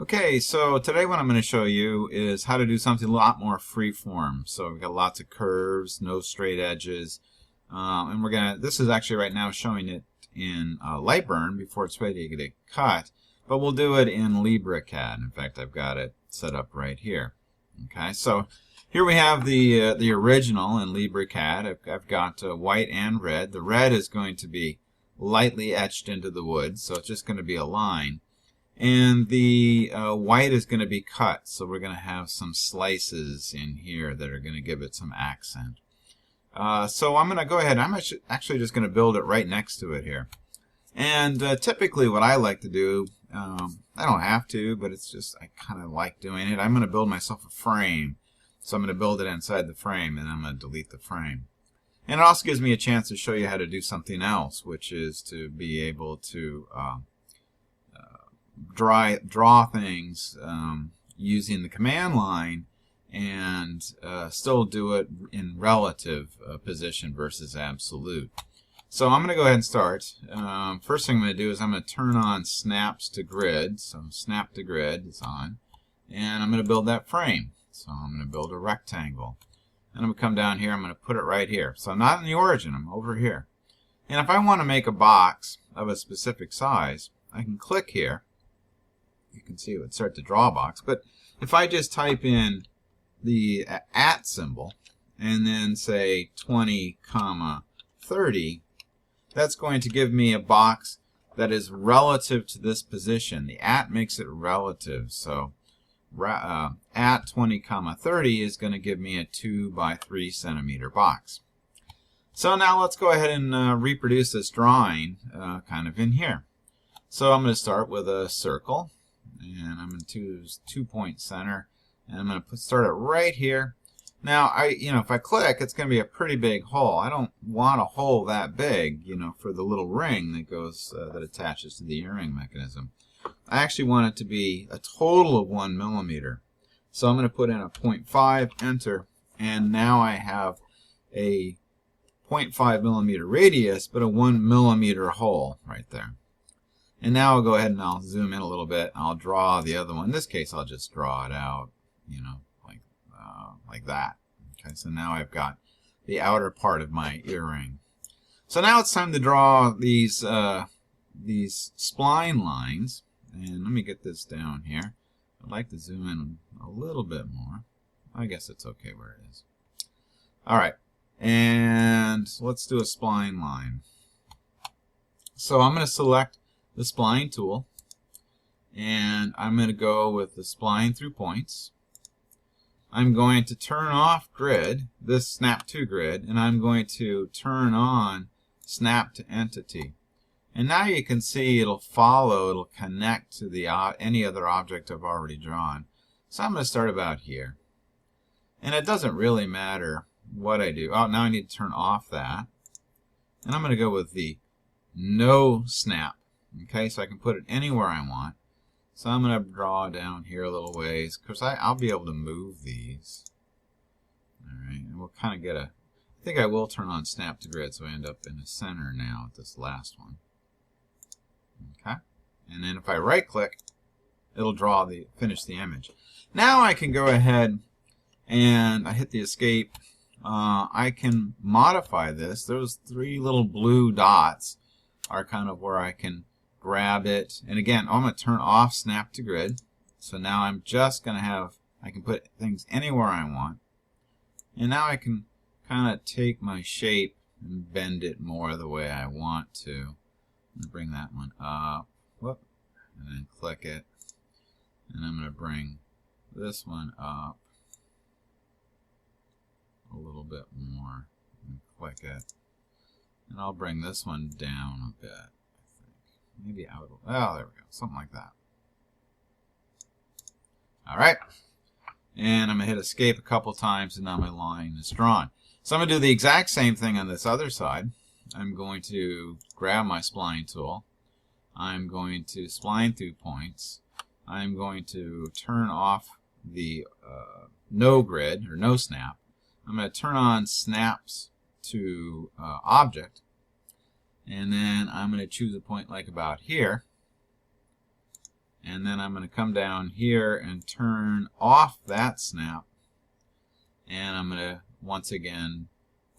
Okay, so today what I'm going to show you is how to do something a lot more free-form. So we've got lots of curves, no straight edges, and this is actually right now showing it in LightBurn before it's ready to get cut, but we'll do it in LibreCAD. In fact, I've got it set up right here. Okay, so here we have the original in LibreCAD. I've got white and red. The red is going to be lightly etched into the wood, so it's just going to be a line. And the white is going to be cut, so we're going to have some slices in here that are going to give it some accent. So I'm going to go ahead, I'm actually just going to build it right next to it here. And typically what I like to do, I don't have to, but it's just, I kind of like doing it. I'm going to build myself a frame. So I'm going to build it inside the frame, and I'm going to delete the frame. And it also gives me a chance to show you how to do something else, which is to be able to draw things using the command line and still do it in relative position versus absolute. So I'm going to go ahead and start. First thing I'm going to do is I'm going to turn on snaps to grid. So snap to grid is on. And I'm going to build that frame. So I'm going to build a rectangle. And I'm going to come down here. I'm going to put it right here. So I'm not in the origin. I'm over here. And if I want to make a box of a specific size, I can click here. You can see it would start to draw a box. But if I just type in the @ symbol and then say 20, 30, that's going to give me a box that is relative to this position. The @ makes it relative. So at 20, 30 is going to give me a 2 by 3 centimeter box. So now let's go ahead and reproduce this drawing kind of in here. So I'm going to start with a circle. And I'm going to choose 2-point center, and I'm going to start it right here. Now, if I click, it's going to be a pretty big hole. I don't want a hole that big, for the little ring that goes that attaches to the earring mechanism. I actually want it to be a total of 1 millimeter. So I'm going to put in a 0.5, enter, and now I have a 0.5 millimeter radius, but a 1 millimeter hole right there. And now I'll go ahead and I'll zoom in a little bit. I'll draw the other one. In this case, I'll just draw it out, like that. Okay, so now I've got the outer part of my earring. So now it's time to draw these spline lines. And let me get this down here. I'd like to zoom in a little bit more. I guess it's okay where it is. All right, and let's do a spline line. So I'm going to select the spline tool, and I'm going to go with the spline through points. I'm going to turn off grid, this snap to grid, and I'm going to turn on snap to entity. And now you can see it'll connect to the any other object I've already drawn. So I'm going to start about here. And it doesn't really matter what I do. Oh, now I need to turn off that. And I'm going to go with the no snap. Okay, so I can put it anywhere I want. So I'm going to draw down here a little ways, because I'll be able to move these. Alright, and we'll kind of get I think I will turn on snap to grid, so I end up in the center now with this last one. Okay, and then if I right click, it'll finish the image. Now I can go ahead and I hit the escape. I can modify this. Those 3 little blue dots are kind of where I can grab it, and again I'm going to turn off snap to grid. So now I'm just going to I can put things anywhere I want, and now I can kind of take my shape and bend it more the way I want to. I'm going to bring that one up, whoop, and then click it, and I'm going to bring this one up a little bit more and click it, and I'll bring this one down a bit. Maybe out. Oh, there we go. Something like that. All right. And I'm going to hit escape a couple times, and now my line is drawn. So I'm going to do the exact same thing on this other side. I'm going to grab my spline tool. I'm going to spline through points. I'm going to turn off the no grid or no snap. I'm going to turn on snaps to object. And then I'm going to choose a point like about here. And then I'm going to come down here and turn off that snap. And I'm going to, once again,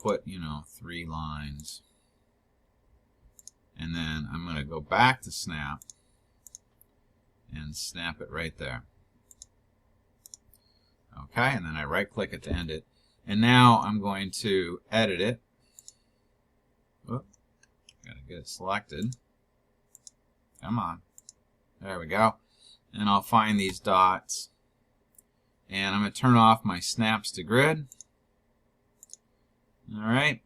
put, 3 lines. And then I'm going to go back to snap and snap it right there. Okay, and then I right-click it to end it. And now I'm going to edit it. Whoop, gotta get it selected. Come on. There we go. And I'll find these dots. And I'm going to turn off my snaps to grid. Alright.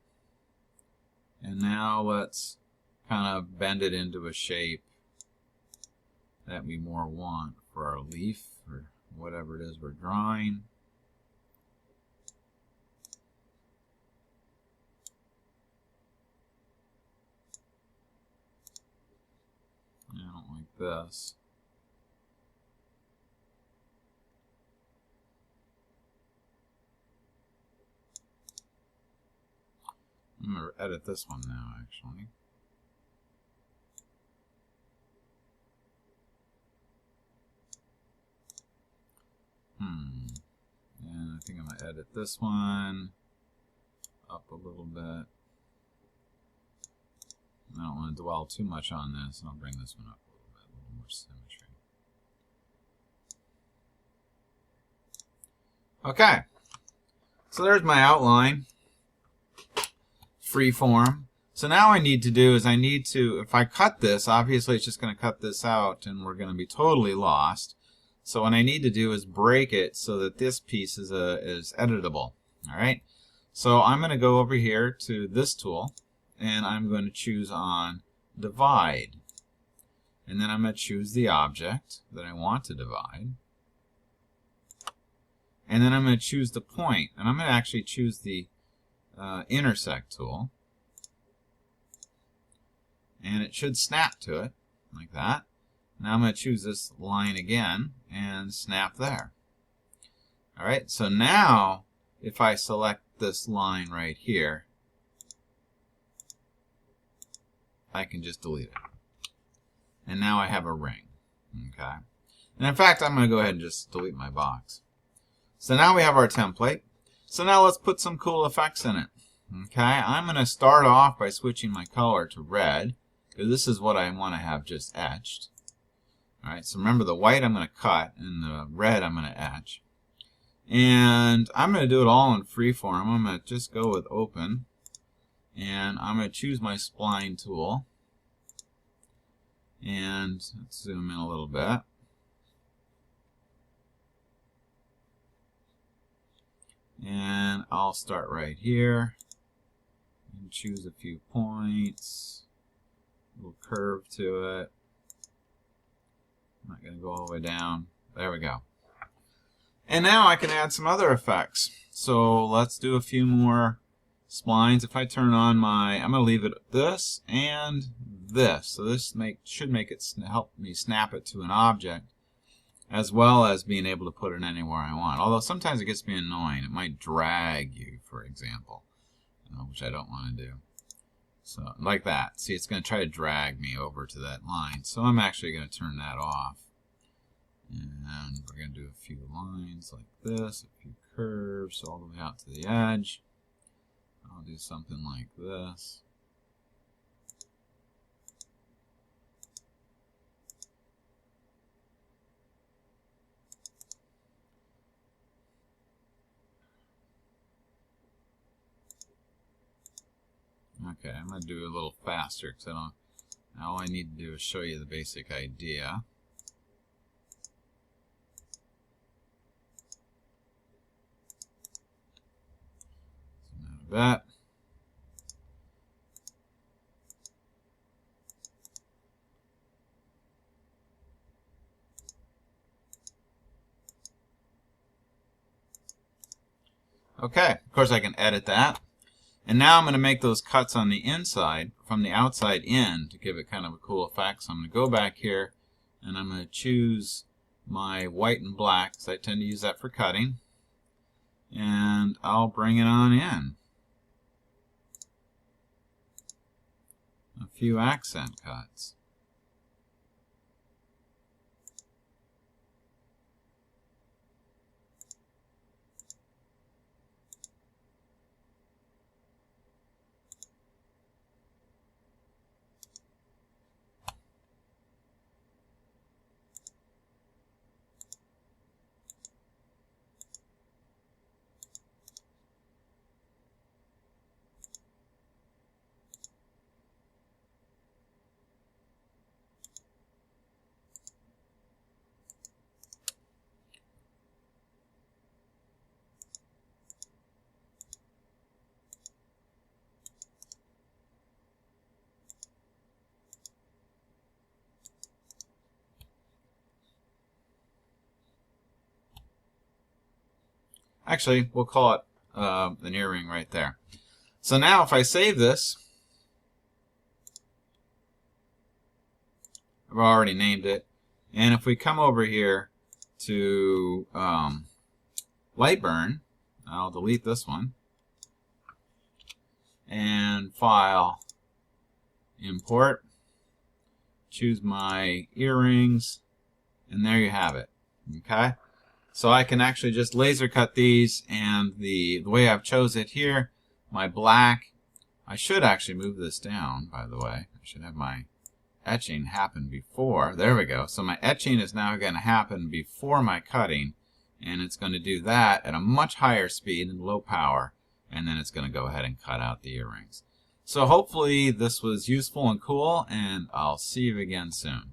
And now let's kind of bend it into a shape that we more want for our leaf or whatever it is we're drawing. I don't like this. I'm going to edit this one now, actually. And I think I'm going to edit this one up a little bit. I don't want to dwell too much on this. I'll bring this one up a little bit, a little more symmetry. Okay. So there's my outline. Freeform. So now I need to do is I need to, if I cut this, obviously it's just going to cut this out and we're going to be totally lost. So what I need to do is break it so that this piece is editable. All right. So I'm going to go over here to this tool and I'm going to choose on divide. And then I'm going to choose the object that I want to divide. And then I'm going to choose the point. And I'm going to actually choose the Intersect tool. And it should snap to it like that. Now I'm going to choose this line again and snap there. Alright, so now if I select this line right here, I can just delete it. And now I have a ring. Okay. And in fact, I'm going to go ahead and just delete my box. So now we have our template. So now let's put some cool effects in it. Okay, I'm going to start off by switching my color to red, because this is what I want to have just etched. Alright, so remember the white I'm going to cut, and the red I'm going to etch. And I'm going to do it all in freeform. I'm going to just go with open, and I'm going to choose my spline tool. And let's zoom in a little bit. And I'll start right here and choose a few points, a little curve to it. I'm not going to go all the way down. There we go. And now I can add some other effects. So let's do a few more splines. If I turn on my, I'm going to leave it this and this. So this should make it help me snap it to an object, as well as being able to put it anywhere I want. Although sometimes it gets me annoying. It might drag you, for example, which I don't want to do. So like that. See, it's going to try to drag me over to that line. So I'm actually going to turn that off. And we're going to do a few lines like this, a few curves all the way out to the edge. I'll do something like this. Okay, I'm going to do it a little faster because all I need to do is show you the basic idea. So now that. Okay, of course I can edit that. And now I'm going to make those cuts on the inside, from the outside in, to give it kind of a cool effect. So I'm going to go back here, and I'm going to choose my white and black, because I tend to use that for cutting. And I'll bring it on in. A few accent cuts. Actually, we'll call it an earring right there. So now if I save this, I've already named it. And if we come over here to LightBurn, I'll delete this one. And File, Import, choose my earrings, and there you have it. Okay? So I can actually just laser cut these, and the way I've chose it here, my black, I should actually move this down, by the way. I should have my etching happen before. There we go. So my etching is now going to happen before my cutting, and it's going to do that at a much higher speed and low power, and then it's going to go ahead and cut out the earrings. So hopefully this was useful and cool, and I'll see you again soon.